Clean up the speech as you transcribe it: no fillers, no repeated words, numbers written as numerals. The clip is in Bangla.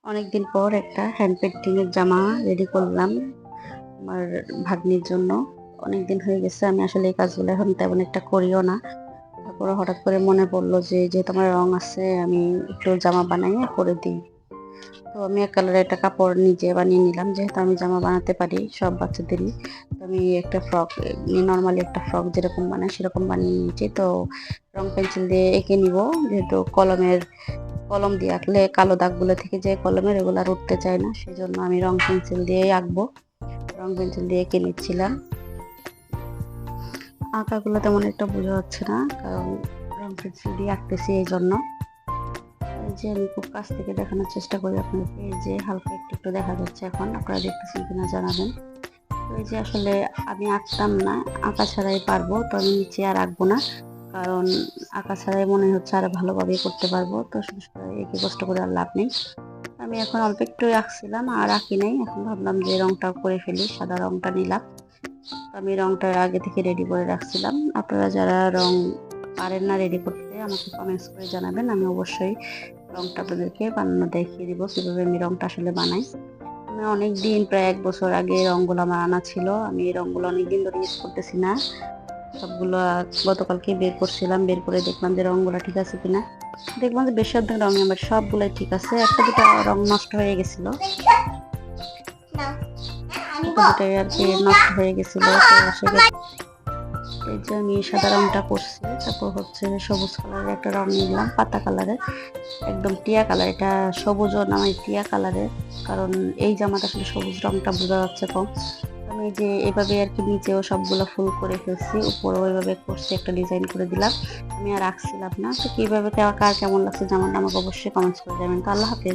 অনেকদিন পর একটা হ্যান্ড পেইন্টিং এর জামা রেডি করলাম আমার ভাগ্নির জন্য। অনেকদিন হয়ে গেছে, আমি আসলে এই কাজগুলো এখন তেমন একটা করিও না। তারপরে হঠাৎ করে মনে পড়লো যে যেহেতু আমার রং আছে, আমি একটু জামা বানাইয়ে করে দিই। তো আমি এক কালারের একটা কাপড় নিজে বানিয়ে নিলাম, যেহেতু আমি জামা বানাতে পারি সব বাচ্চাদেরই। তো আমি একটা ফ্রক, নর্মালি একটা ফ্রক যেরকম বানাই সেরকম বানিয়ে নিয়েছি। তো রং পেন্সিল দিয়ে এঁকে নিব, যেহেতু কলম দিয়ে আঁকলে কালো দাগগুলো থেকে যে কলমের এগুলো আর উঠতে চায় না, সেই জন্য আমি রং পেন্সিল দিয়েই আঁকবো। রং পেন্সিল দিয়ে এঁকে নিচ্ছিলাম। আঁকাগুলো তেমন একটা বোঝা যাচ্ছে না, কারণ রং পেন্সিল দিয়ে আঁকতেছি এই জন্য। এই যে আমি খুব কাছ থেকে দেখানোর চেষ্টা করি আপনাদেরকে, এই যে হালকা একটু একটু দেখা যাচ্ছে, এখন আপনারা দেখতেছেন কিনা জানাবেন। তো এই যে আসলে আমি আঁকতাম না, আঁকা ছাড়াই পারবো, তো আমি নিচে আর আঁকবো না, কারণ আঁকা ছাড়াই মনে হচ্ছে আরো ভালোভাবে করতে পারবো। তো শুধু শুধু এঁকে কষ্ট করে আর লাভ নেই। আমি এখন অল্প একটু আঁকছিলাম আর আঁকি নাই, এখন ভাবলাম যে রংটা করে ফেলি, সাদা রংটা নিলাম। তো আমি রংটা আগে থেকে রেডি করে রাখছিলাম। আপনারা যারা রং পারেন না রেডি করতে, আমাকে কমেন্টস করে জানাবেন, আমি অবশ্যই রংটা আপনাদেরকে বানানো দেখিয়ে দিব কিভাবে আমি রংটা আসলে বানাই। আমি অনেক দিন, প্রায় 1 বছর আগে রংগুলো আমার আনা ছিল। আমি এই রংগুলো অনেকদিন ধরে ইউজ করতেছি না, সবগুলো গতকালকে বের করছিলাম, বের করে দেখলাম যে রংগুলো ঠিক আছে কিনা। দেখলাম যে বেশিরভাগ রঙই আমার সবগুলাই ঠিক আছে, একটা দুটা রং নষ্ট হয়ে গেছিল, দুটাই আর কি নষ্ট হয়ে গেছিল। তো এই যে আমি সাদা রংটা করছি, তারপর হচ্ছে সবুজ কালারের একটা রং নিলাম, পাতা কালারের, একদম টিয়া কালার। এটা সবুজও না, আমি টিয়া কালারের, কারণ এই জামাটা আসলে সবুজ রংটা বোঝা যাচ্ছে কম। আমি যে এভাবে আর কি নিচেও সবগুলো ফুল করে ফেলছি, উপরেও ওইভাবে করছি, একটা ডিজাইন করে দিলাম। আমি আর রাখছিলাম না। তো কিভাবে কার কেমন লাগছে জামাটা আমাকে অবশ্যই কমেন্টস করে যাবেন। তো আল্লাহ হাফেজ।